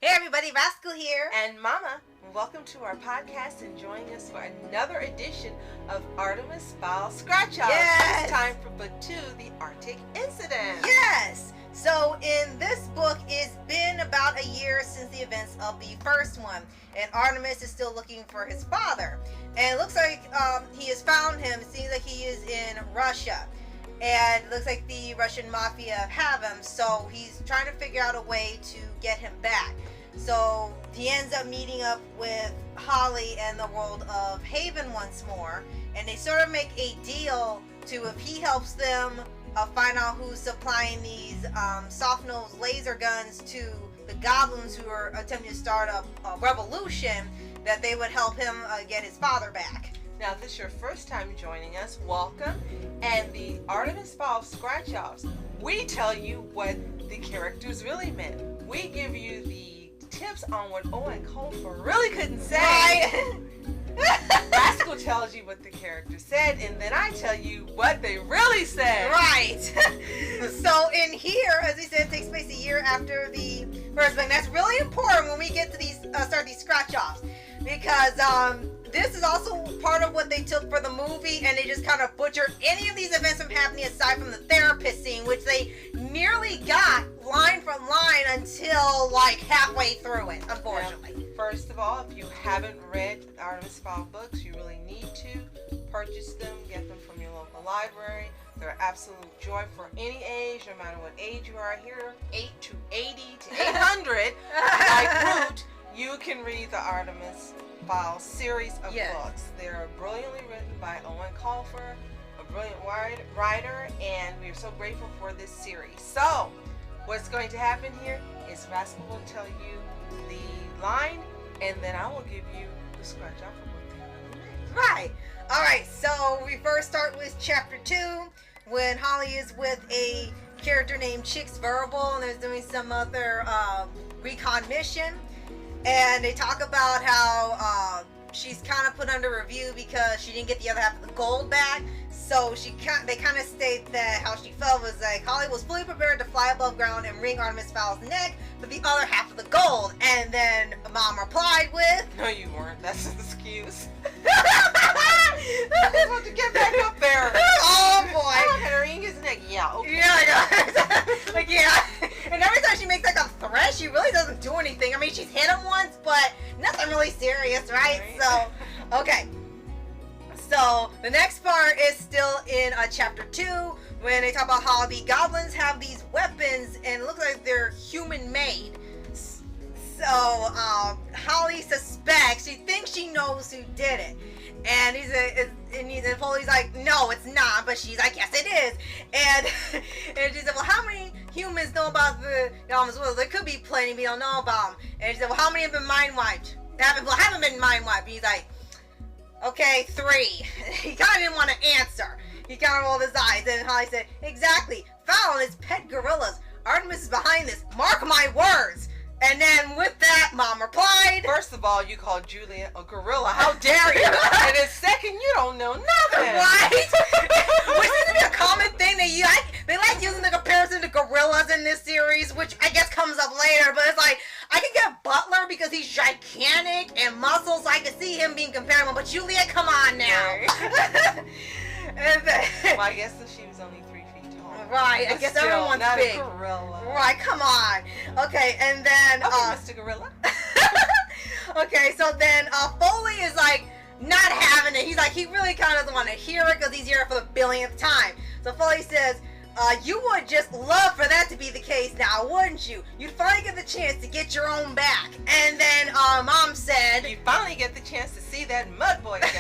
Hey everybody, Rascal here. And Mama, welcome to our podcast and joining us for another edition of Artemis Fowl Scratch Off. Yes. It's time for book 2, The Arctic Incident. Yes. So in this book, it's been about a year since the events of the first one. And Artemis is still looking for his father. And it looks like he has found him. It seems like he is in Russia. And it looks like the Russian mafia have him. So he's trying to figure out a way to get him back. So he ends up meeting up with Holly and the world of Haven once more, and they sort of make a deal to, if he helps them find out who's supplying these soft-nosed laser guns to the goblins who are attempting to start a revolution, that they would help him get his father back. Now, if this is your first time joining us, welcome. And the Artemis Fowl Scratch-Offs, we tell you what the characters really meant. We give you the tips on what Owen Colfer really couldn't say. Right. Rascal tells you what the character said, and then I tell you what they really said. Right. So in here, as we said, it takes place a year after the first book. That's really important when we get to these start these scratch-offs, because this is also part of what they took for the movie, and they just kind of butchered any of these events from happening aside from the therapist scene, which they nearly got line for line until like halfway through it, unfortunately. Now, first of all, if you haven't read Artemis Fowl books, you really need to purchase them, get them from your local library. They're an absolute joy for any age, no matter what age you are. Here, 8 to 80 to 800, like Root, you can read the Artemis Fowl series of books. They're brilliantly written by Owen Colfer, a brilliant writer, and we are so grateful for this series. So, what's going to happen here is Rascal will tell you the line, and then I will give you the scratch off of what they really mean. Right. All right. So we first start with chapter 2, when Holly is with a character named Chicks Verbal, and they're doing some other recon mission. And they talk about how she's kind of put under review because she didn't get the other half of the gold back. So they kind of state that how she felt was like Holly was fully prepared to fly above ground and wring Artemis Fowl's neck for the other half of the gold. And then Mom replied with, "No, you weren't. That's an excuse." I just want to get back up there. Oh boy! I'm gonna wring his neck. Yeah. Okay. Yeah, like yeah. And every time she makes like a threat, she really doesn't do anything. I mean, she's hit him once, but nothing really serious, right? So, okay. So the next part is still in chapter 2, when they talk about how the goblins have these weapons and it looks like they're human-made. So Holly suspects, she thinks she knows who did it. And Foley's like, no, it's not. But she's like, yes, it is. And she said, well, how many humans know about the goblins? Well, there could be plenty we don't know about them. And she said, well, how many have been mind wiped? Haven't been mind wiped. And he's like, okay, 3. He kind of didn't want to answer. He kind of rolled his eyes. And Holly said, exactly. Fowl and his pet gorillas. Artemis is behind this. Mark my words. And then with that, Mom replied, first of all, you called Julia a gorilla. How dare you? And then second, you don't know nothing. Right? Which seems to be a common thing. They like using the comparison to gorillas in this series, which I guess comes up later. But it's like, I can get Butler because he's gigantic and muscles, so I can see him being comparable. But Julia, come on now. And then, well, I guess that she was only 3 feet tall. Right, I guess everyone's not big. A gorilla. Right, come on. Okay, and then okay, Mr. Gorilla. Okay, so then Foley is like not having it. He's like, he really kind of doesn't want to hear it because he's hearing it for the billionth time. So Foley says, you would just love for that to be the case now, wouldn't you? You'd finally get the chance to get your own back. And then Mom said, you finally get the chance to see that mud boy again.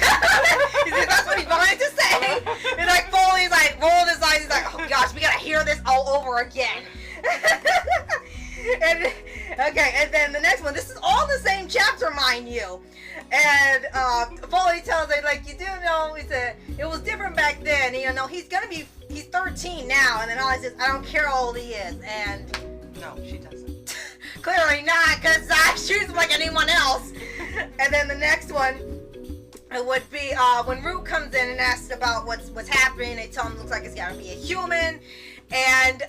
He said, that's what he wanted to say. And like Foley's like rolled his eyes. He's like, oh gosh, we gotta hear this all over again. And then the next one, this is all the same chapter, mind you. And Foley tells her, like, you do know, he said, it was different back then. You know, he's 13 now. And then Holly says, I don't care how old he is. And no, she doesn't. Clearly not, because she treats him like anyone else. And then the next one would be when Root comes in and asks about what's happening. They tell him it looks like it's got to be a human. And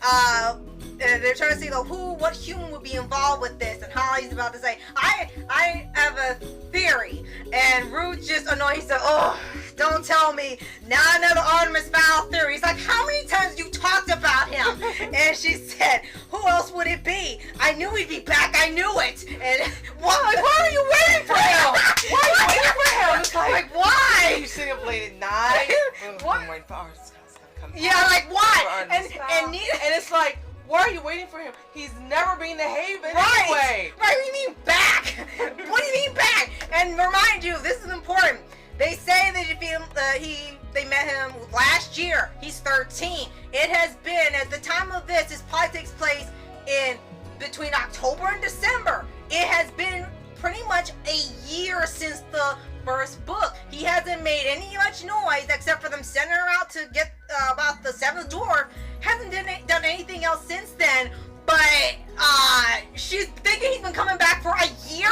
they're trying to see what human would be involved with this, and Holly's about to say, I have a theory, and Ruth just annoyed, said, oh, don't tell me, now another Artemis Fowl theory. He's like, how many times you talked about him? And she said, who else would it be? I knew he'd be back, I knew it. And why are you waiting for him? Why are you waiting for him? It's like why? You sitting up late at night. What? I'm waiting for Artemis to come. Yeah, like why? And it's like, why are you waiting for him? He's never been to Haven right. anyway. Right, what do you mean back? What do you mean back? And remind you, this is important. They say that they met him last year. He's 13. It has been, at the time of this probably takes place in between October and December. It has been pretty much a year since the first book. He hasn't made any much noise except for them sending her out to get about the seventh dwarf. Hasn't done anything else since then. But she's thinking he's been coming back for a year?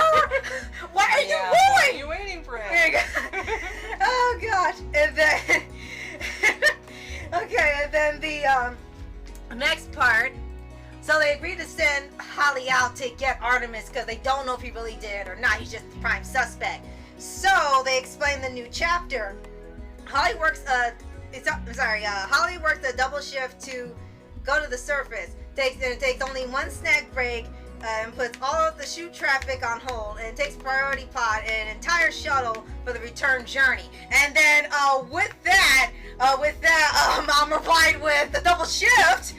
What are you doing? Why are you waiting for him? Oh gosh. And then okay, and then the next part. So they agreed to send Holly out to get Artemis because they don't know if he really did or not. He's just the prime suspect. So they explain the new chapter. Holly works Holly works a double shift to go to the surface. It takes only one snack break and puts all of the shoot traffic on hold, and it takes priority pod and an entire shuttle for the return journey. And then with that, Mom replied with the double shift.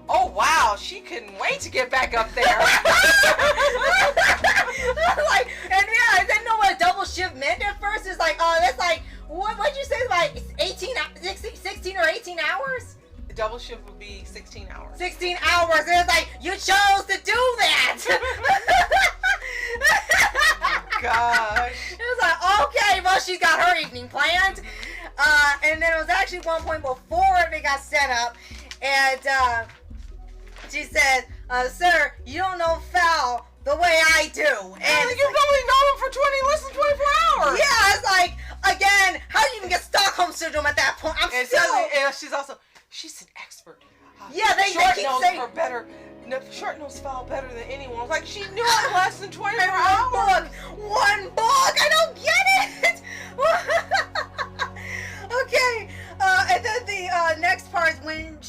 Oh wow, she couldn't wait to get back up there. Like, and yeah, I didn't know what a double shift meant at first. It's like, oh, that's like, what'd you say? Like 16 or 18 hours? The double shift would be 16 hours. 16 hours. And it's like, you chose to do that. Oh, gosh. It was like, okay, well, she's got her evening planned. And then it was actually one point before they got set up. And she said, sir, you don't know Fowl the way I do. And you've only known him for 24 hours. Yeah, it's like, again, how do you even get Stockholm Syndrome at that point? She's an expert. Yeah, they keep saying her better. Short knows Fowl better than anyone. It's like she knew it less than 24 hours. One book. I don't get it. Okay. And then the next part is when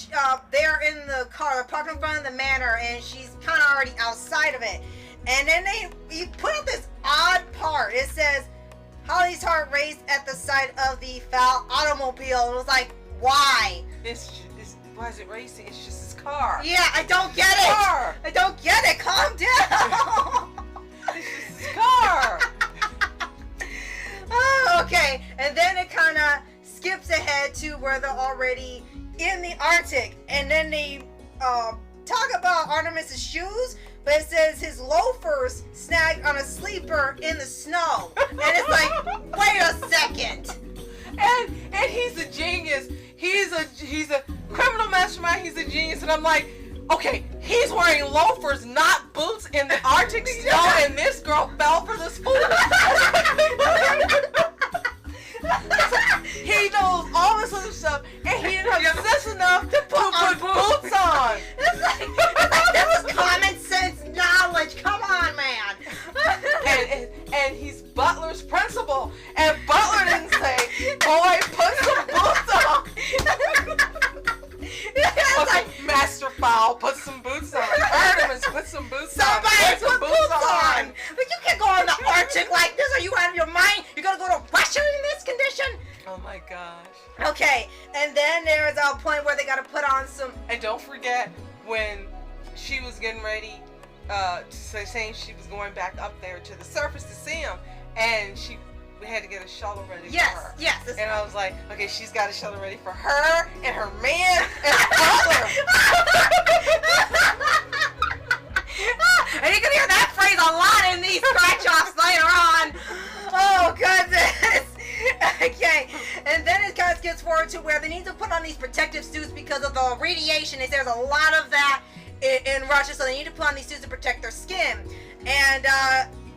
they're in the car, parked in front of the manor, and she's kind of already outside of it. And then he put out this odd part. It says, Holly's heart raced at the sight of the Fowl automobile. It was like, why? Why is it racing? It's just his car. Yeah, I don't get it. Car. I don't get it. Calm down. It's just his car. Oh, okay. And then it kind of skips ahead to where they're already in the Arctic. And then they talk about Artemis's shoes, but it says his loafers snagged on a sleeper in the snow. And it's like, wait a second. And he's a genius. He's a criminal mastermind. He's a genius. And I'm like, okay, he's wearing loafers, not boots in the Arctic snow, and this girl fell for this fool. He knows all this other stuff, and he didn't have sense enough to put boots on. It's like this is common sense knowledge. Come on, man. and he's Butler's principal, and Butler didn't say, "Boy, put some boots on." Okay, Master Fowl, put some boots on. Artemis, put some boots on. Somebody put boots on. But you can't go on the Arctic like this. Are you out of your mind? You're gonna go to Russia in this condition? Oh my gosh. Okay, and then there's a point where they gotta put on some. And don't forget when she was getting ready, saying she was going back up there to the surface to see him, and we had to get a shuttle ready for her. Yes. And I was like, okay, she's got a shuttle ready for her and her man and Butler. And you can hear that phrase a lot in these scratch-offs later on. Oh, goodness. Okay, and then it kind of gets forward to where they need to put on these protective suits because of the radiation. There's a lot of that in Russia, so they need to put on these suits to protect their skin. And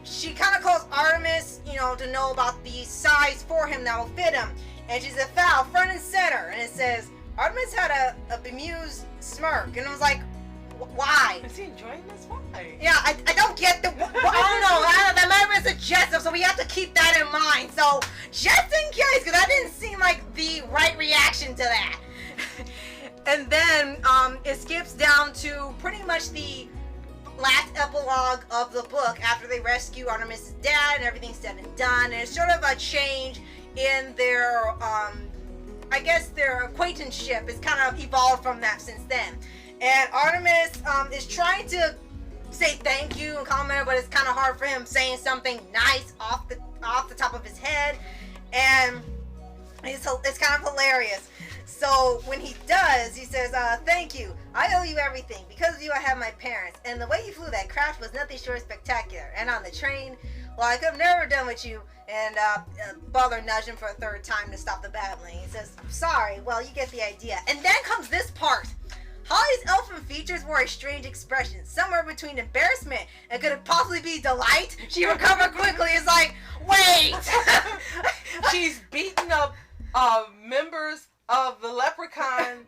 she kind of calls Artemis, to know about the size for him that will fit him. And she's a fowl, front and center. And it says, Artemis had a bemused smirk. And it was like, why? Is he enjoying this? Why? Yeah, I don't get the... I don't know. That might have been suggestive, so we have to keep that in mind. So, just in case, because that didn't seem like the right reaction to that. And then it skips down to pretty much the last epilogue of the book after they rescue Artemis' dad and everything's said and done. And it's sort of a change in their, I guess their acquaintanceship has kind of evolved from that since then. And Artemis is trying to say thank you and compliment her, but it's kind of hard for him saying something nice off the top of his head. And it's kind of hilarious. So when he does, he says, thank you. I owe you everything. Because of you, I have my parents. And the way you flew that craft was nothing short of spectacular. And on the train, well, I could have never done with you. And Butler nudged him for a third time to stop the babbling. He says, I'm sorry. Well, you get the idea. And then comes this part. Holly's elfin features wore a strange expression, somewhere between embarrassment and could it possibly be delight. She recovered quickly. It's like, wait. She's beaten up members of the leprechaun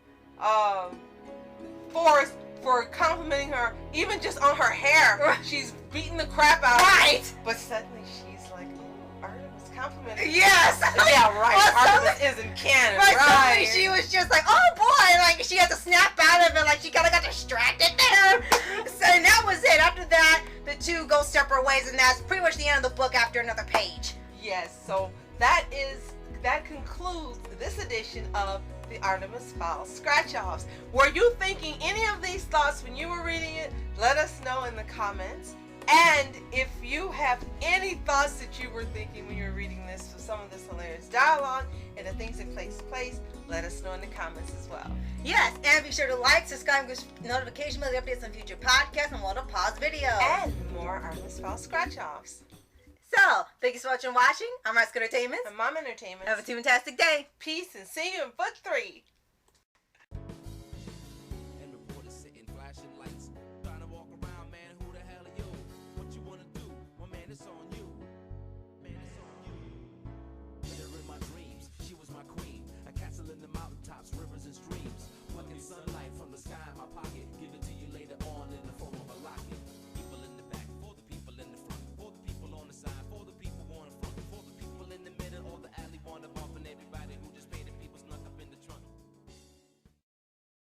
force for complimenting her, even just on her hair. She's beating the crap out of her. Right. But suddenly she's like, oh, Artemis complimenting me. Yes. Yeah, right. Well, Artemis isn't canon. Right. Right. She was just like, oh boy, like she had to snap out of it, like she kind of got distracted there. So and that was it. After that, the two go separate ways, and that's pretty much the end of the book after another page. Yes. So that concludes this edition of the Artemis Fowl Scratch-Offs. Were you thinking any of these thoughts when you were reading it? Let us know in the comments. And if you have any thoughts that you were thinking when you were reading this, for some of this hilarious dialogue and the things that takes place, let us know in the comments as well. Yes, and be sure to like, subscribe, and get notification about the updates on future podcasts and Water Pause videos. And more Artemis Fowl Scratch-Offs. So, thank you so much for watching. I'm Rascal Entertainment. And Mom Entertainment. Have a fantastic day. Peace and see you in book 3.